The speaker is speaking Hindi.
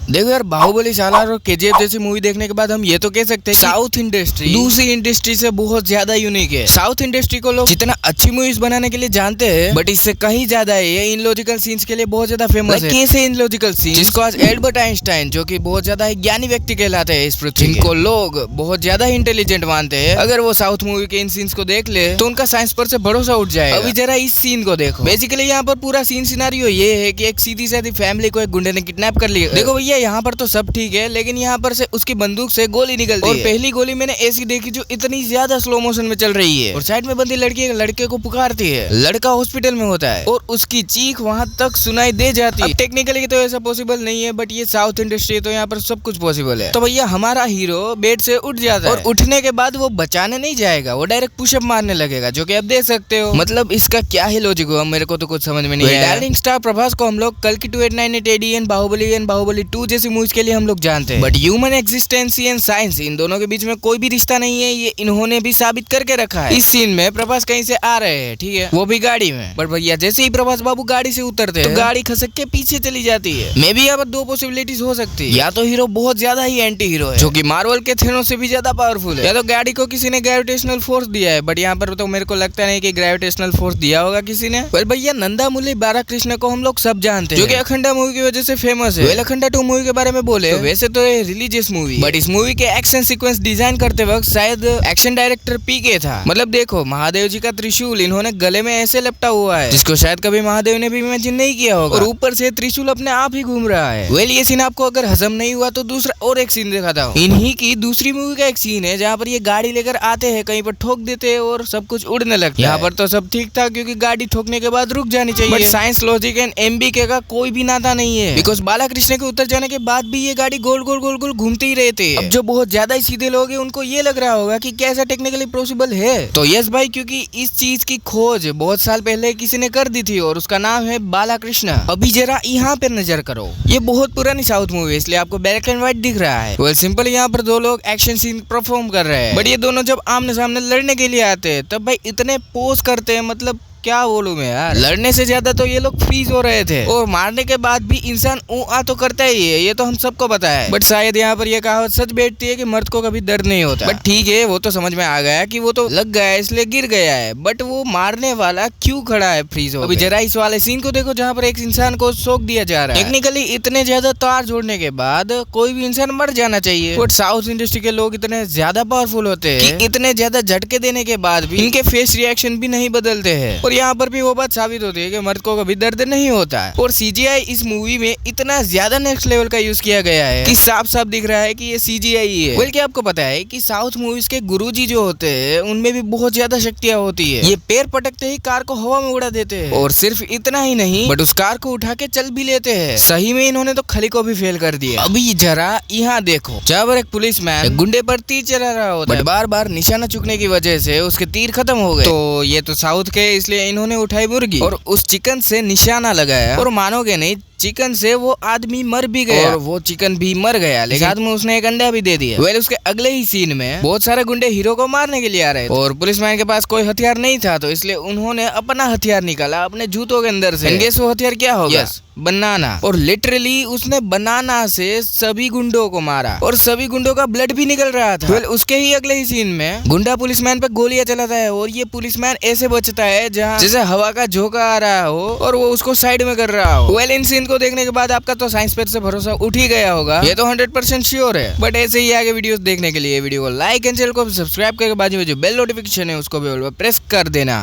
देखो यार, बाहुबली, सालार और केजीएफ जैसी मूवी देखने के बाद हम ये तो कह सकते हैं साउथ इंडस्ट्री दूसरी इंडस्ट्री से बहुत ज्यादा यूनिक है। साउथ इंडस्ट्री को लोग जितना अच्छी मूवीज बनाने के लिए जानते हैं, बट इससे कहीं ज्यादा है ये इनलॉजिकल सीन्स के लिए बहुत ज्यादा फेमस है। कैसे इनलॉजिकल सीन, जिसको आज एल्बर्ट आइंस्टाइन, जो कि बहुत ज्यादा ज्ञानी व्यक्ति कहलाते हैं इस पृथ्वी, जिनको लोग बहुत ज्यादा इंटेलिजेंट मानते हैं, अगर वो साउथ मूवी के इन सीन्स को देख ले तो उनका साइंस पर से भरोसा उठ जाएगा। अभी जरा इस सीन को देखो। बेसिकली यहाँ पर पूरा सीन सिनारियो ये है कि एक सीधी सादी फैमिली को एक गुंडे ने किडनैप कर लिया। देखो भैया, यहाँ पर तो सब ठीक है, लेकिन यहाँ पर से उसकी बंदूक से गोली निकलती है। और पहली गोली मैंने ऐसी देखी जो इतनी ज्यादा स्लो मोशन में चल रही है, और साइड में बंदी लड़की लड़के को पुकारती है। लड़का हॉस्पिटल में होता है और उसकी चीख वहाँ तक सुनाई दे जाती है। टेक्निकली तो ऐसा पॉसिबल नहीं है, बट ये साउथ इंडस्ट्री है तो यहाँ पर सब कुछ पॉसिबल है। तो भैया हमारा हीरो बेड से उठ जाता है और उठने के बाद वो बचाने नहीं जाएगा, वो डायरेक्ट पुशअप मारने लगेगा, जो कि आप देख सकते हो। मतलब इसका क्या ही लॉजिक हुआ, मेरे को तो कुछ समझ में नहीं आया। डार्लिंग स्टार प्रभास को हम लोग कल की 2898 AD बाहुबली 2 जैसी मूवीज के लिए हम लोग जानते हैं, बट ह्यूमन एक्सिस्टेंसी एंड साइंस, इन दोनों के बीच में कोई भी रिश्ता नहीं है, ये इन्होंने भी साबित करके रखा है। इस सीन में प्रभास कहीं से आ रहे हैं, ठीक है, वो भी गाड़ी में, बट भैया जैसे ही प्रभास बाबू गाड़ी से उतरते हैं तो गाड़ी खसक के पीछे चली जाती है। मे भी यहाँ पर दो पॉसिबिलिटीज हो सकती है, या तो हीरो बहुत ज्यादा ही एंटी हीरो है, जो कि मार्वल के थेनोस से भी ज्यादा पावरफुल है, या तो गाड़ी को किसी ने ग्रेविटेशनल फोर्स दिया है, बट यहाँ पर तो मेरे को लगता नहीं कि ग्रेविटेशनल फोर्स दिया होगा किसी ने। पर भैया नंदामुरली बालाकृष्ण को हम लोग सब जानते हैं, जो कि अखंडा मूवी की वजह से फेमस है। अखंडा 2 मूवी के बारे में बोले तो वैसे तो रिलीजियस मूवी, बट इस मूवी के एक्शन सीक्वेंस डिजाइन करते वक्त शायद एक्शन डायरेक्टर पीके था। मतलब देखो, महादेव जी का त्रिशूल इन्होंने गले में ऐसे लपटा हुआ है, जिसको शायद कभी महादेव ने भी इमेजिन नहीं किया होगा, और ऊपर से त्रिशूल अपने आप ही घूम रहा है। वेल, ये सीन आपको अगर हजम नहीं हुआ तो दूसरा और एक सीन दिखाता हूँ। इन्हीं की दूसरी मूवी का एक सीन है जहाँ पर ये गाड़ी लेकर आते हैं, कहीं पर ठोक देते हैं और सब कुछ उड़ने लगता है। यहाँ पर तो सब ठीक था, क्योंकि गाड़ी ठोकने के बाद रुक जानी चाहिए, but science, logic and MBK का कोई भी नाता नहीं है, बिकॉज बालाकृष्ण के उतर जाने के बाद भी ये गाड़ी गोल गोल गोल गोल घूमते ही रहते हैं। अब जो बहुत ज्यादा ही सीधे लोग हैं उनको ये लग रहा होगा कि कैसा टेक्निकली पॉसिबल है, तो यस भाई, क्योंकि इस चीज की खोज बहुत साल पहले किसी ने कर दी थी और उसका नाम है बालाकृष्ण। अभी जरा यहाँ पर नजर करो, ये बहुत पुरानी साउथ मूवी है, इसलिए आपको ब्लैक एंड व्हाइट दिख रहा है। वेल सिंपल, यहाँ पर दो लोग एक्शन सीन परफॉर्म कर रहे हैं, बट ये दोनों जब आमने सामने लड़ने के लिए आते हैं तब भाई इतने पोज करते हैं, मतलब क्या बोलूं मैं यार, लड़ने से ज्यादा तो ये लोग फ्रीज हो रहे थे, और मारने के बाद भी इंसान आ तो करता ही है, ये तो हम सबको पता है। बट शायद यहाँ पर ये कहावत सच बैठती है कि मर्द को कभी दर्द नहीं होता। बट ठीक है, वो तो समझ में आ गया कि वो तो लग गया है इसलिए गिर गया है, बट वो मारने वाला क्यों खड़ा है फ्रीज हो। अभी जरा इस वाले सीन को देखो, जहाँ पर एक इंसान को शॉक दिया जा रहा है। टेक्निकली इतने ज्यादा तार जोड़ने के बाद कोई भी इंसान मर जाना चाहिए, बट साउथ इंडस्ट्री के लोग इतने ज्यादा पावरफुल होते हैं कि इतने ज्यादा झटके देने के बाद भी इनके फेस रिएक्शन भी नहीं बदलते हैं, और यहाँ पर भी वो बात साबित होती है कि मर्द को कभी दर्द नहीं होता है। और सीजीआई इस मूवी में इतना ज्यादा नेक्स्ट लेवल का यूज किया गया है कि साफ साफ दिख रहा है कि ये सीजीआई ही है। बल्कि आपको पता है कि साउथ मूवीज के गुरुजी जो होते हैं उनमें भी बहुत ज्यादा शक्तियां होती है। ये पैर पटकते ही कार को हवा में उड़ा देते हैं, और सिर्फ इतना ही नहीं, बट उस कार को उठा के चल भी लेते हैं। सही में इन्होंने तो खली को भी फेल कर दिया। अभी जरा यहाँ देखो, जहाँ पर एक पुलिसमैन गुंडे पर तीर चला रहा होता है, बट बार बार निशाना चुकने की वजह से उसके तीर खत्म हो गए। तो ये तो साउथ के, इसलिए इन्होंने उठाई मुर्गी और उस चिकन से निशाना लगाया, और मानोगे नहीं, चिकन से वो आदमी मर भी गया और वो चिकन भी मर गया, लेकिन साथ में उसने एक अंडा भी दे दिया। वेल, उसके अगले ही सीन में बहुत सारे गुंडे हीरो को मारने के लिए आ रहे थे, और पुलिसमैन के पास कोई हथियार नहीं था, तो इसलिए उन्होंने अपना हथियार निकाला अपने जूतों के अंदर से। गेस वो हथियार क्या होगा? बनाना। और लिटरली उसने बनाना से सभी गुंडों को मारा, और सभी गुंडों का ब्लड भी निकल रहा था। वेल, उसके ही अगले ही सीन में गुंडा पुलिसमैन पे गोलियां चलाता है, और ये पुलिसमैन ऐसे बचता है जहाँ जैसे हवा का झोंका आ रहा हो और वो उसको साइड में कर रहा हो। वेल, इन सीन को देखने के बाद आपका तो साइंस पर से भरोसा उठ ही गया होगा, ये तो 100% श्योर है। बट ऐसे ही आगे वीडियोस देखने के लिए वीडियो को लाइक एंड चैनल को सब्सक्राइब करके बाजू में जो बेल नोटिफिकेशन है उसको भी प्रेस कर देना।